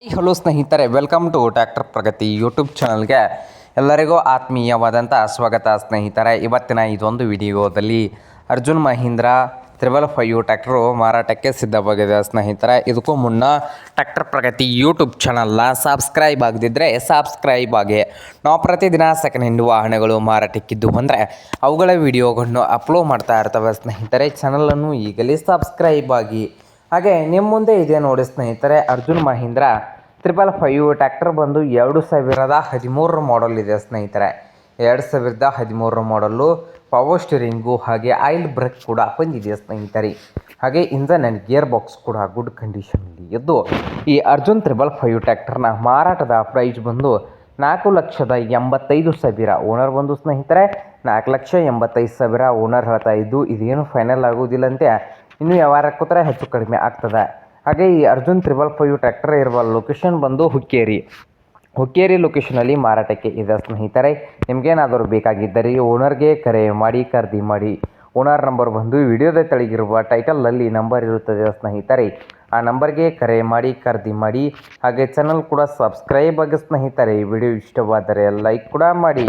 Hello ಸ್ನೇಹಿತರೆ, welcome to tractor Pragati YouTube ಚಾನಲ್ಗೆ ಎಲ್ಲರಿಗೂ ಆತ್ಮೀಯವಾದಂಥ ಸ್ವಾಗತ. ಸ್ನೇಹಿತರೆ, ಇವತ್ತಿನ ಇದೊಂದು ವಿಡಿಯೋದಲ್ಲಿ ಅರ್ಜುನ್ ಮಹೀಂದ್ರ 555 ಟ್ರ್ಯಾಕ್ಟರು ಮಾರಾಟಕ್ಕೆ ಸಿದ್ಧವಾಗಿದೆ. ಸ್ನೇಹಿತರೆ, ಇದಕ್ಕೂ ಮುನ್ನ ಟ್ರ್ಯಾಕ್ಟರ್ ಪ್ರಗತಿ ಯೂಟ್ಯೂಬ್ ಚಾನಲ್ನ ಸಬ್ಸ್ಕ್ರೈಬ್ ಆಗದಿದ್ದರೆ ಸಬ್ಸ್ಕ್ರೈಬ್ ಆಗಿ. ನಾವು ಪ್ರತಿದಿನ ಸೆಕೆಂಡ್ ಹ್ಯಾಂಡ್ ವಾಹನಗಳು ಮಾರಾಟಕ್ಕಿದ್ದು ಬಂದರೆ ಅವುಗಳ ವಿಡಿಯೋಗಳನ್ನು ಅಪ್ಲೋಡ್ ಮಾಡ್ತಾ ಇರ್ತವೆ. ಸ್ನೇಹಿತರೆ, ಚಾನಲನ್ನು ಈಗಲೇ ಸಬ್ಸ್ಕ್ರೈಬ್ ಆಗಿ. ಹಾಗೆ ನಿಮ್ಮ ಮುಂದೆ ಇದೆ ನೋಡಿ ಸ್ನೇಹಿತರೆ, ಅರ್ಜುನ್ ಮಹೀಂದ್ರ 555 ಟ್ರ್ಯಾಕ್ಟರ್ ಬಂದು 2013 ಮಾಡಲ್ ಇದೆ ಸ್ನೇಹಿತರೆ. 2013 ಮಾಡಲ್ಲು, ಪವರ್ ಸ್ಟೀರಿಂಗು ಹಾಗೆ ಆಯಿಲ್ ಬ್ರೇಕ್ ಕೂಡ ಬಂದಿದೆ ಸ್ನೇಹಿತರೆ. ಹಾಗೆ ಇಂಜನ್ ಆ್ಯಂಡ್ ಗೇರ್ ಬಾಕ್ಸ್ ಕೂಡ ಗುಡ್ ಕಂಡೀಷನಲ್ಲಿ ಇದ್ದು, ಈ ಅರ್ಜುನ್ 555 ಟ್ರ್ಯಾಕ್ಟರ್ನ ಮಾರಾಟದ ಪ್ರೈಸ್ ಬಂದು 4,85,000. ಓನರ್ ಬಂದು ಸ್ನೇಹಿತರೆ 4,85,000 ಓನರ್ ಹೇಳ್ತಾ ಇದ್ದು, ಇದೇನು ಫೈನಲ್ ಆಗೋದಿಲ್ಲಂತೆ, ಇನ್ನೂ ವ್ಯವಹಾರ ಕೂತ್ರೆ ಹೆಚ್ಚು ಕಡಿಮೆ ಆಗ್ತದೆ. ಹಾಗೆ ಈ ಅರ್ಜುನ್ 555 ಟ್ರ್ಯಾಕ್ಟರ್ ಇರುವ ಲೊಕೇಶನ್ ಬಂದು ಹುಕ್ಕೇರಿ ಲೊಕೇಶನಲ್ಲಿ ಮಾರಾಟಕ್ಕೆ ಇದೆ ಸ್ನೇಹಿತರೆ. ನಿಮಗೇನಾದರೂ ಬೇಕಾಗಿದ್ದರೆ ಓನರ್ಗೆ ಕರೆ ಮಾಡಿ ಖರೀದಿ ಮಾಡಿ. ಓನರ್ ನಂಬರ್ ಬಂದು ವಿಡಿಯೋದ ತೆಳಗಿರುವ ಟೈಟಲ್ನಲ್ಲಿ ನಂಬರ್ ಇರುತ್ತದೆ ಸ್ನೇಹಿತರೆ. ಆ ನಂಬರ್ಗೆ ಕರೆ ಮಾಡಿ ಖರೀದಿ ಮಾಡಿ. ಹಾಗೆ ಚಾನಲ್ ಕೂಡ ಸಬ್ಸ್ಕ್ರೈಬ್ ಆಗಿ ಸ್ನೇಹಿತರೆ. ವಿಡಿಯೋ ಇಷ್ಟವಾದರೆ ಲೈಕ್ ಕೂಡ ಮಾಡಿ.